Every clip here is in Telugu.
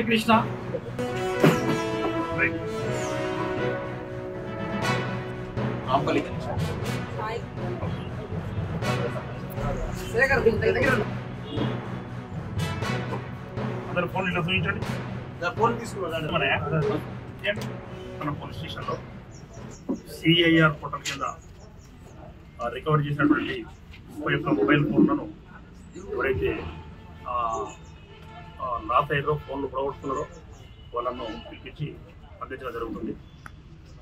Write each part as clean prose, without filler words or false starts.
కృష్ణ అందరు ఫోన్ ఇలా చూపించండి. ఫోన్ తీసుకున్నాను మన పోలీస్ స్టేషన్లో సిఐఆర్ పోర్టల్ కింద రికవర్ చేసినటువంటి యొక్క మొబైల్ ఫోన్లను ఎవరైతే లాస్ అయ్యారో ఫోన్లు పొడగొట్టుకున్నారో వాళ్ళను పిలిపించి అందించడం జరుగుతుంది.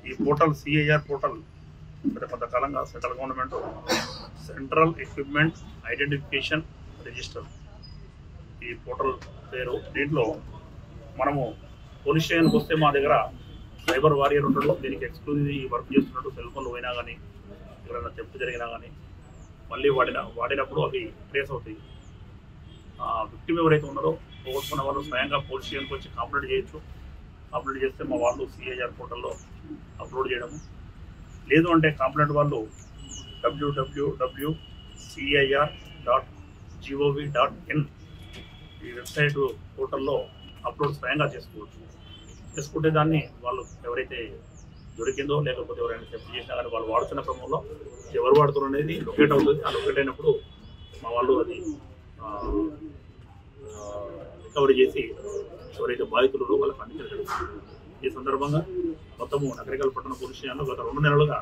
ఈ పోర్టల్ సిఐఆర్ పోర్టల్ కొంతకాలంగా central government central equipment identification register ఈ పోర్టల్ పేరు. దీంట్లో మనము పోలీస్ స్టేషన్కి వస్తే మా దగ్గర సైబర్ వారియర్ ఉంటాడు, దీనికి ఎక్స్క్లూజివ్ వర్క్ చేస్తున్నాడు. సెల్ ఫోన్లు పోయినా కానీ ఎవరైనా తెప్పు జరిగినా కానీ మళ్ళీ వాడినప్పుడు అవి ట్రేస్ అవుతాయి. విక్టిమ్ ఎవరైతే ఉన్నారో పోగొట్టుకున్న వాళ్ళు స్వయంగా పోలీస్ స్టేషన్కి వచ్చి కంప్లైంట్ చేయొచ్చు. కంప్లైంట్ చేస్తే మా వాళ్ళు సిఐఆర్ పోర్టల్లో అప్లోడ్ చేయడము, లేదు అంటే కంప్లైంట్ వాళ్ళు www.cir.gov.in ఈ వెబ్సైట్ పోర్టల్లో అప్లోడ్ స్వయంగా చేసుకుంటే దాన్ని వాళ్ళు ఎవరైతే దొరికిందో లేకపోతే ఎవరైనా సెఫ్ట్ చేసినా కానీ వాళ్ళు వాడుతున్న క్రమంలో ఎవరు వాడుతున్నారు అనేది లొకేట్ అవుతుంది. ఆ లొకేట్ అయినప్పుడు మా వాళ్ళు అది రికవరీ చేసి ఎవరైతే బాధితులు వాళ్ళకి అందించడం జరుగుతుంది. ఈ సందర్భంగా మొత్తము నగరికల్ పట్టణ పోలీస్ స్టేషన్లో గత 2 నెలలుగా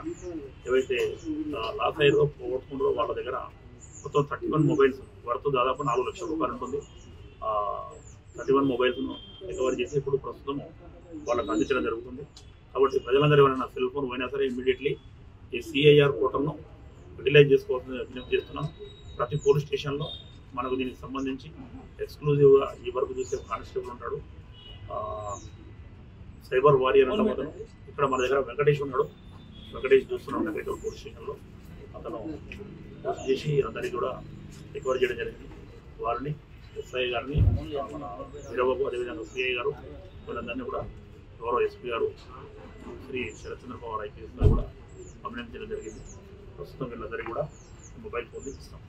ఏవైతే లాస్ అయ్యారో పోగొట్టుకుంటారో వాళ్ళ దగ్గర మొత్తం 31 మొబైల్స్ వర్త్ దాదాపు 4 లక్షల రూపాయలు ఉంటుంది. 31 మొబైల్స్ను రికవరీ చేసి ఇప్పుడు ప్రస్తుతం వాళ్ళకి అందించడం జరుగుతుంది. కాబట్టి ప్రజలందరూ ఎవరైనా సెల్ ఫోన్ పోయినా సరే ఇమ్మీడియట్లీ ఈ సిఐఆర్ పోర్టల్ను యూటిలైజ్ చేసుకోవాల్సిన విజ్ఞప్తి చేస్తున్నాం. ప్రతి పోలీస్ స్టేషన్లో మనకు దీనికి సంబంధించి ఎక్స్క్లూజివ్గా ఈ వర్క్ చూసే కానిస్టేబుల్ ఉంటాడు, సైబర్ వారియర్ అంటే అతను. ఇక్కడ మన దగ్గర వెంకటేష్ ఉన్నాడు, వెంకటేష్ చూస్తున్నాం నగరికల్ పోలీస్ స్టేషన్లో. అతను పోస్ట్ చేసి అందరికీ కూడా రికవర్ చేయడం జరిగింది. వారిని ఎస్ఐ గారిని మన వీరబాబు అదేవిధంగా సిఐ గారు వీళ్ళందరినీ కూడా గౌరవ ఎస్పీ గారు శ్రీ శరత్ చంద్ర పవార్ ఐపీఎస్ గారు కూడా అభినందించడం జరిగింది. ప్రస్తుతం వీళ్ళందరికీ కూడా మొబైల్ ఫోన్ ఇస్తాం.